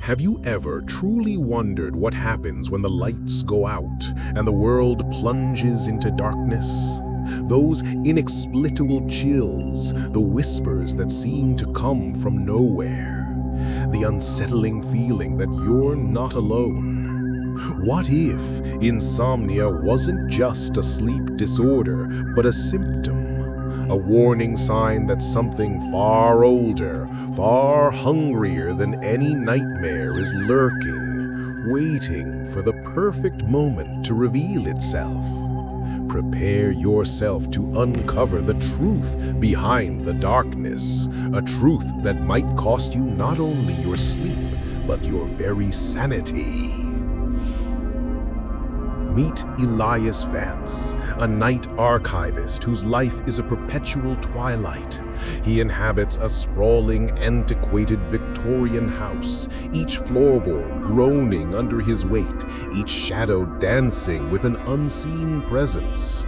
Have you ever truly wondered what happens when the lights go out and the world plunges into darkness? Those inexplicable chills, the whispers that seem to come from nowhere, the unsettling feeling that you're not alone. What if insomnia wasn't just a sleep disorder, but a symptom? A warning sign that something far older, far hungrier than any nightmare is lurking, waiting for the perfect moment to reveal itself. Prepare yourself to uncover the truth behind the darkness, a truth that might cost you not only your sleep, but your very sanity. Meet Elias Vance, a night archivist whose life is a perpetual twilight. He inhabits a sprawling, antiquated Victorian house, each floorboard groaning under his weight, each shadow dancing with an unseen presence.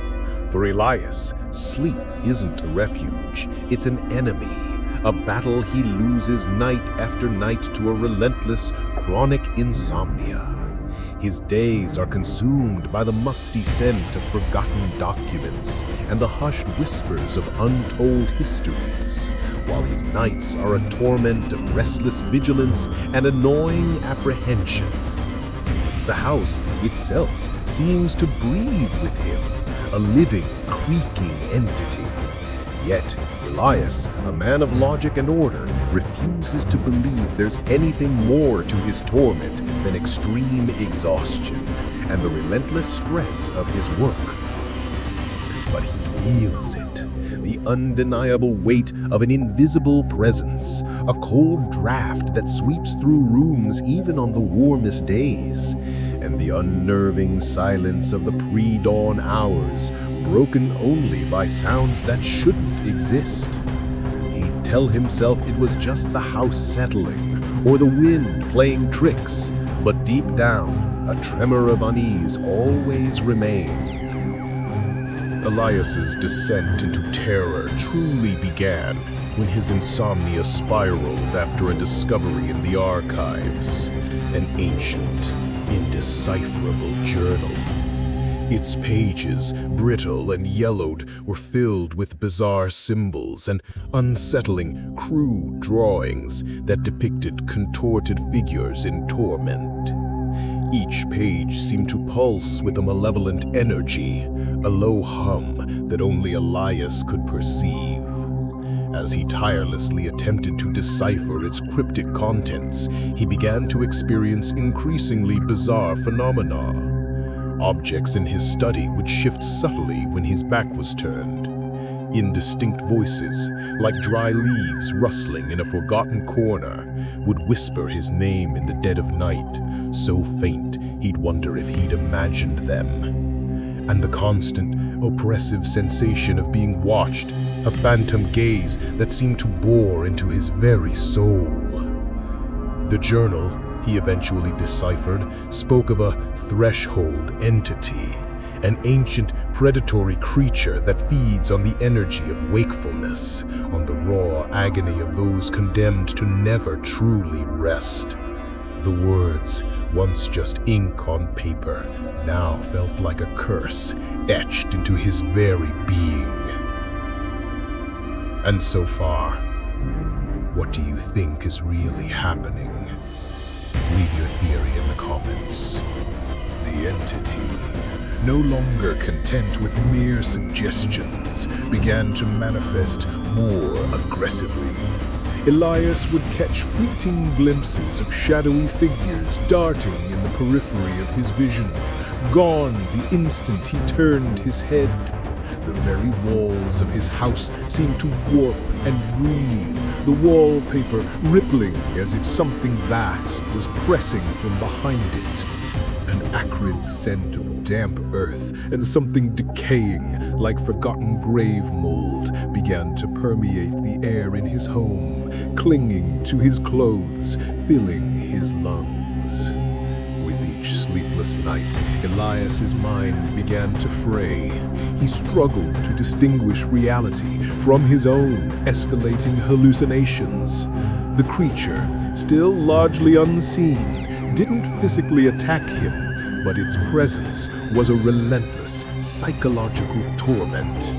For Elias, sleep isn't a refuge, it's an enemy, a battle he loses night after night to a relentless, chronic insomnia. His days are consumed by the musty scent of forgotten documents and the hushed whispers of untold histories, while his nights are a torment of restless vigilance and annoying apprehension. The house itself seems to breathe with him, a living, creaking entity. Yet, Elias, a man of logic and order, refuses to believe there's anything more to his torment than extreme exhaustion and the relentless stress of his work. But he feels it, the undeniable weight of an invisible presence, a cold draft that sweeps through rooms even on the warmest days, and the unnerving silence of the pre-dawn hours, broken only by sounds that shouldn't exist. He'd tell himself it was just the house settling, or the wind playing tricks, but deep down, a tremor of unease always remained. Elias's descent into terror truly began when his insomnia spiraled after a discovery in the archives, an ancient, indecipherable journal. Its pages, brittle and yellowed, were filled with bizarre symbols and unsettling, crude drawings that depicted contorted figures in torment. Each page seemed to pulse with a malevolent energy, a low hum that only Elias could perceive. As he tirelessly attempted to decipher its cryptic contents, he began to experience increasingly bizarre phenomena. Objects in his study would shift subtly when his back was turned. Indistinct voices, like dry leaves rustling in a forgotten corner, would whisper his name in the dead of night, so faint he'd wonder if he'd imagined them. And the constant, oppressive sensation of being watched, a phantom gaze that seemed to bore into his very soul. The journal, he eventually deciphered, spoke of a threshold entity, an ancient predatory creature that feeds on the energy of wakefulness, on the raw agony of those condemned to never truly rest. The words, once just ink on paper, now felt like a curse etched into his very being. And so far, what do you think is really happening? Leave your theory in the comments. The entity, no longer content with mere suggestions, began to manifest more aggressively. Elias would catch fleeting glimpses of shadowy figures darting in the periphery of his vision, gone the instant he turned his head. The very walls of his house seemed to warp and breathe, the wallpaper rippling as if something vast was pressing from behind it. An acrid scent of damp earth and something decaying like forgotten grave mold began to permeate the air in his home, clinging to his clothes, filling his lungs. With each sleepless night, Elias's mind began to fray. He struggled to distinguish reality from his own escalating hallucinations. The creature, still largely unseen, didn't physically attack him, but its presence was a relentless psychological torment.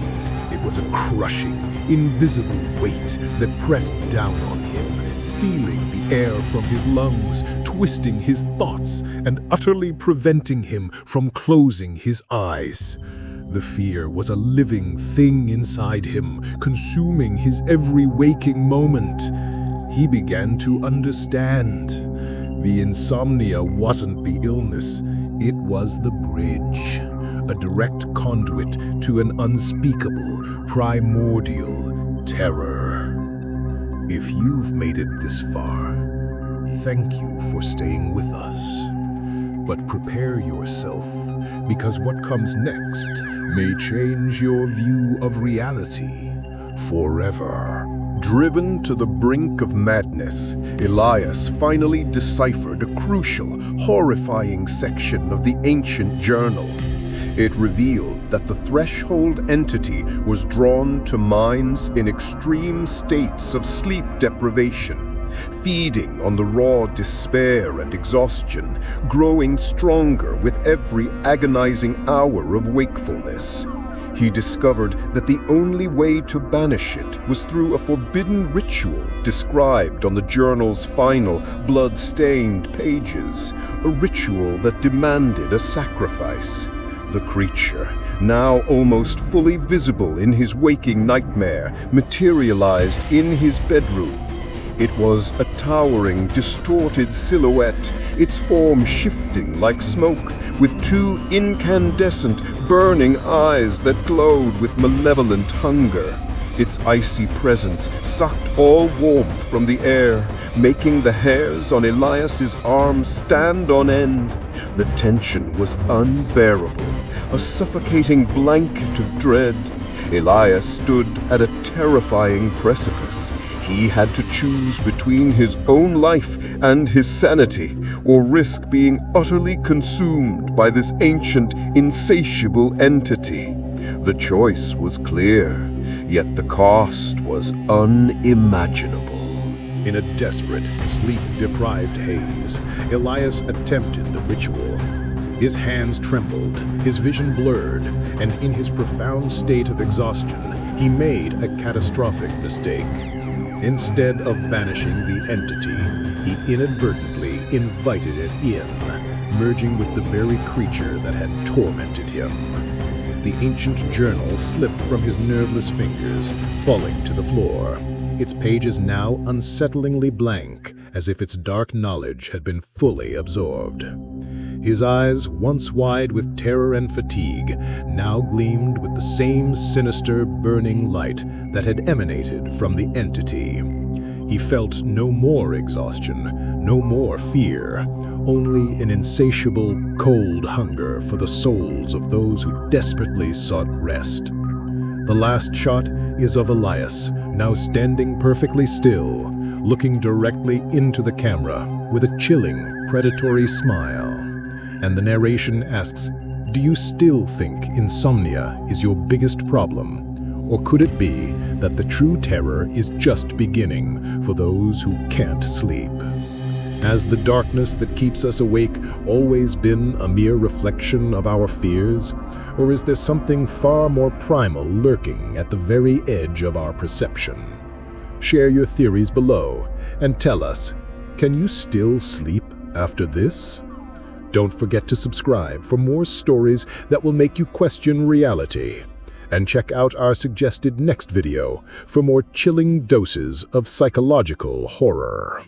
It was a crushing, invisible weight that pressed down on him, stealing the air from his lungs, twisting his thoughts, and utterly preventing him from closing his eyes. The fear was a living thing inside him, consuming his every waking moment. He began to understand. The insomnia wasn't the illness, it was the bridge, a direct conduit to an unspeakable, primordial terror. If you've made it this far, thank you for staying with us. But prepare yourself, because what comes next may change your view of reality forever. Driven to the brink of madness, Elias finally deciphered a crucial, horrifying section of the ancient journal. It revealed that the threshold entity was drawn to minds in extreme states of sleep deprivation, feeding on the raw despair and exhaustion, growing stronger with every agonizing hour of wakefulness. He discovered that the only way to banish it was through a forbidden ritual described on the journal's final, blood-stained pages, a ritual that demanded a sacrifice. The creature, now almost fully visible in his waking nightmare, materialized in his bedroom. It was a towering, distorted silhouette, its form shifting like smoke, with two incandescent, burning eyes that glowed with malevolent hunger. Its icy presence sucked all warmth from the air, making the hairs on Elias's arms stand on end. The tension was unbearable, a suffocating blanket of dread. Elias stood at a terrifying precipice. He had to choose between his own life and his sanity, or risk being utterly consumed by this ancient, insatiable entity. The choice was clear, yet the cost was unimaginable. In a desperate, sleep-deprived haze, Elias attempted the ritual. His hands trembled, his vision blurred, and in his profound state of exhaustion, he made a catastrophic mistake. Instead of banishing the entity, he inadvertently invited it in, merging with the very creature that had tormented him. The ancient journal slipped from his nerveless fingers, falling to the floor, its pages now unsettlingly blank, as if its dark knowledge had been fully absorbed. His eyes, once wide with terror and fatigue, now gleamed with the same sinister, burning light that had emanated from the entity. He felt no more exhaustion, no more fear, only an insatiable, cold hunger for the souls of those who desperately sought rest. The last shot is of Elias, now standing perfectly still, looking directly into the camera with a chilling, predatory smile. And the narration asks, do you still think insomnia is your biggest problem? Or could it be that the true terror is just beginning for those who can't sleep? Has the darkness that keeps us awake always been a mere reflection of our fears? Or is there something far more primal lurking at the very edge of our perception? Share your theories below and tell us, can you still sleep after this? Don't forget to subscribe for more stories that will make you question reality. And check out our suggested next video for more chilling doses of psychological horror.